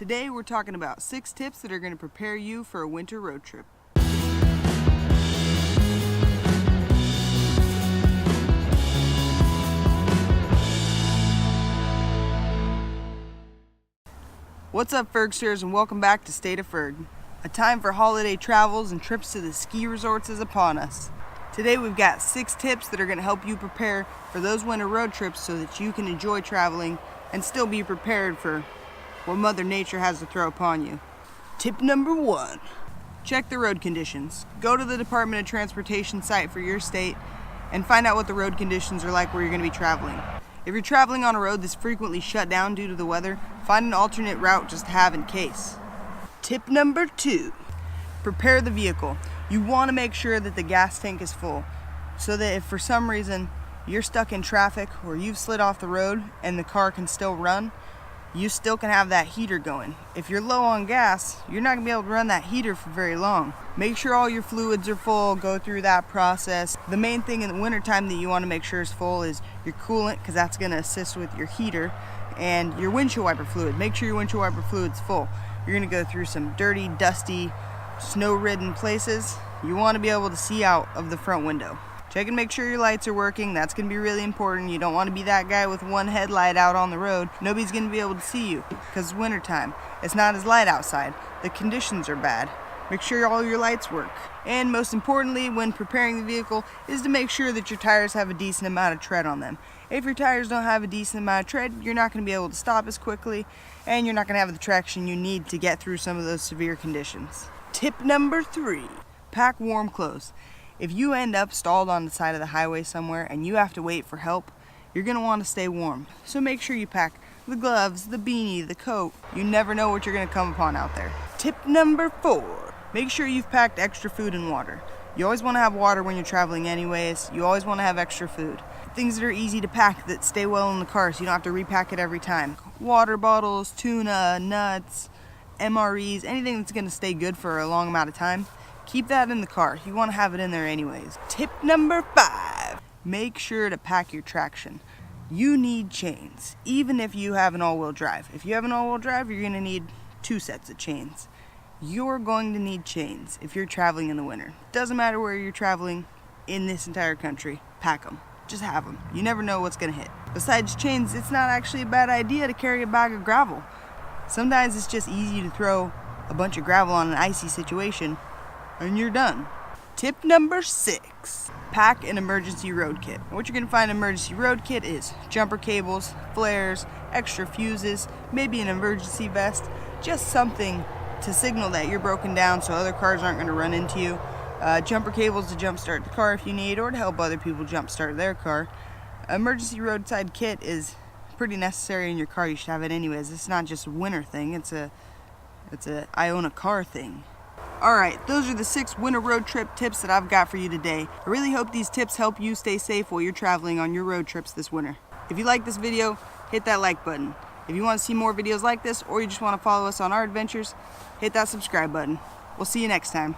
Today we're talking about 6 tips that are going to prepare you for a winter road trip. What's up, Fergsters, and welcome back to State of Ferg. A time for holiday travels and trips to the ski resorts is upon us. Today we've got 6 tips that are going to help you prepare for those winter road trips so that you can enjoy traveling and still be prepared for what Mother Nature has to throw upon you. Tip number 1, check the road conditions. Go to the Department of Transportation site for your state and find out what the road conditions are like where you're going to be traveling. If you're traveling on a road that's frequently shut down due to the weather, find an alternate route just to have in case. Tip number 2, prepare the vehicle. You want to make sure that the gas tank is full so that if for some reason you're stuck in traffic or you've slid off the road and the car can still run, you still can have that heater going. If you're low on gas, you're not going to be able to run that heater for very long. Make sure all your fluids are full, go through that process. The main thing in the wintertime that you want to make sure is full is your coolant, because that's going to assist with your heater, and your windshield wiper fluid. Make sure your windshield wiper fluid's full. You're going to go through some dirty, dusty, snow-ridden places. You want to be able to see out of the front window. Check and make sure your lights are working. That's going to be really important. You don't want to be that guy with one headlight out on the road. Nobody's going to be able to see you because it's wintertime. It's not as light outside. The conditions are bad. Make sure all your lights work. And most importantly, when preparing the vehicle, is to make sure that your tires have a decent amount of tread on them. If your tires don't have a decent amount of tread, you're not going to be able to stop as quickly, and you're not going to have the traction you need to get through some of those severe conditions. Tip number 3, pack warm clothes. If you end up stalled on the side of the highway somewhere and you have to wait for help, you're going to want to stay warm. So make sure you pack the gloves, the beanie, the coat. You never know what you're going to come upon out there. Tip number 4, make sure you've packed extra food and water. You always want to have water when you're traveling anyways. You always want to have extra food. Things that are easy to pack that stay well in the car so you don't have to repack it every time. Water bottles, tuna, nuts, MREs, anything that's going to stay good for a long amount of time. Keep that in the car. You want to have it in there anyways. Tip number 5, make sure to pack your traction. You need chains, even if you have an all-wheel drive. If you have an all-wheel drive, you're going to need 2 sets of chains. You're going to need chains if you're traveling in the winter. Doesn't matter where you're traveling in this entire country, pack them. Just have them. You never know what's going to hit. Besides chains, it's not actually a bad idea to carry a bag of gravel. Sometimes it's just easy to throw a bunch of gravel on an icy situation and you're done. Tip number 6, pack an emergency road kit. What you're going to find in an emergency road kit is jumper cables, flares, extra fuses, maybe an emergency vest, just something to signal that you're broken down so other cars aren't going to run into you. Jumper cables to jump start the car if you need, or to help other people jump start their car. Emergency roadside kit is pretty necessary in your car. You should have it anyways. It's not just a winter thing, it's a I own a car thing. Alright, those are the 6 winter road trip tips that I've got for you today. I really hope these tips help you stay safe while you're traveling on your road trips this winter. If you like this video, hit that like button. If you want to see more videos like this, or you just want to follow us on our adventures, hit that subscribe button. We'll see you next time.